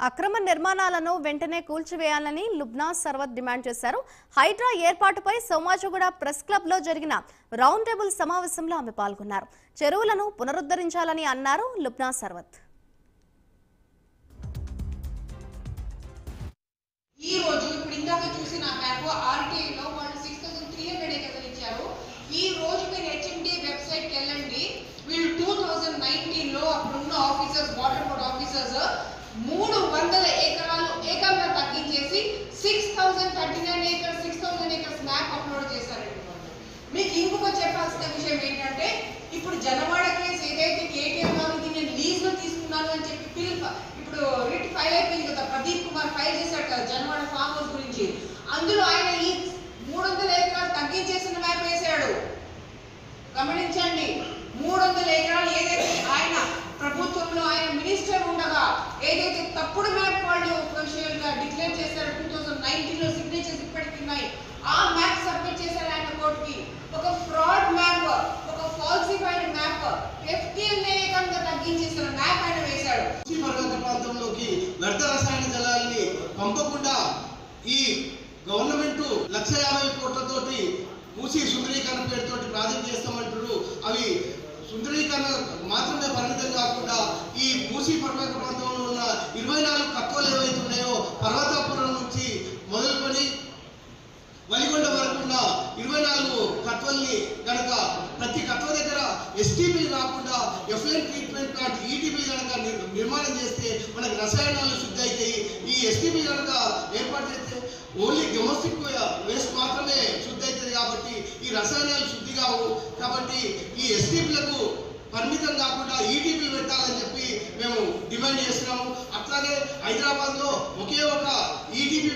అక్రమ నిర్మాణాలను వెంటనే కూల్చివేయాలని లుబ్నా సర్వత్ డిమాండ్ చేశారు. హైడ్రా ఏర్పాటుపై సోమాజిగూడ ప్రెస్ క్లబ్ లో జరిగిన రౌండ్ టేబుల్ సమావేశంలో ఆమె పాల్గొన్నారు. చెరువులను పునరుద్ధరించాలని అన్నారు లుబ్నా సర్వత్. ఈ రోజు ఇప్పుడు ఇందాక చూసిన మేరకు ఆర్టీఐ లో వాళ్ళు 6300 ఎకరాలు ఇచ్చారు. ఈ రోజు మీరు హెచ్ఎండి వెబ్సైట్ కి వెళ్ళండి. వీళ్ళు 2019 లో అప్పుడున్న ఆఫీసర్స్ వాటర్ బోర్డ్ ఆఫీసర్స్ 300 ఎకరాలు ఏకంగా తగ్గించేసి 6039 ఏకర్స్ 6000 ఏకర్స్ మ్యాప్ అప్లోడ్ చేశారండి. మీకు ఇంకొక చెప్పాల్సిన విషయం ఏంటంటే ఇప్పుడు జనవాడ కేసు ఏదైతే కేటీఆర్ గారు నేను లీజ్ లో తీసుకున్నాను అని చెప్పి ఇప్పుడు రిట్ ఫైల్ అయిపోయింది కదా, ప్రదీప్ కుమార్ ఫైల్ చేశాడు కదా జనవాడ ఫామ్ హౌస్ గురించి. అందులో ఆయన ఈ 300 ఎకరాలు తగ్గించేసిన మ్యాప్ వేశాడు. గమనించండి, 300 ఎకరాలు ఏదైతే ఆయన ప్రభుత్వంలో ఆయన మినిస్టర్ ఉండగా ఏదైతే తప్పుడు మ్యాప్ వాళ్ళు అఫీషియల్ గా డిక్లేర్ చేశారు 2019 లో సిగ్నేచర్స్ ఇప్పటికి ఉన్నాయి. ఆ మ్యాప్ సబ్మిట్ చేశారు ఆయన కోర్టుకి. ఒక ఫ్రాడ్ మ్యాప్, ఒక ఫాల్సిఫైడ్ మ్యాప్, ఎఫ్టీఎల్ ఏకంగా తగ్గించేసిన మ్యాప్ ఆయన వేశాడు. పర్వత ప్రాంతంలోకి వ్యర్థ రసాయన జలాల్ని పంపకుండా ఈ గవర్నమెంట్ 150 కోట్లతోటి మూసి సుందరీకరణ పేరుతోటి ప్రాజెక్ట్ చేస్తామంటారు. అవి సుందరీకరణ మాత్రమే పరిమితం కాకుండా ఈ మూసి పర్వత ప్రాంతంలో ఉన్న 24 కత్వలు ఏవైతే ఉన్నాయో పర్వతాపురం నుంచి మొదలుకొని వలిగొండ వరకు ఉన్న 24 కత్వల్ని కనుక ప్రతి కత్వ దగ్గర ఎస్టీపీ కాకుండా ఎఫ్లెంట్ ట్రీట్మెంట్ ప్లాంట్ ఈటీపీ కనుక నిర్మాణం చేస్తే మనకు రసాయనాలు శుద్ధి అవుతాయి. ఈ ఎస్టీపీ కనుక ఏర్పాటు చేస్తే ఓన్లీ డొమెస్టిక్ వేస్ట్ మాత్రమే శుద్ధి అవుతుంది. కాబట్టి ఈ రసాయనాలు శుద్ధి కావు. కాబట్టి ఈ ఎస్టీపీలకు పరిమితం కాకుండా ఈటీపీలు పెట్టాలని చెప్పి మేము డిమాండ్ చేస్తున్నాము. అట్లాగే హైదరాబాద్ లో ఒకే ఒక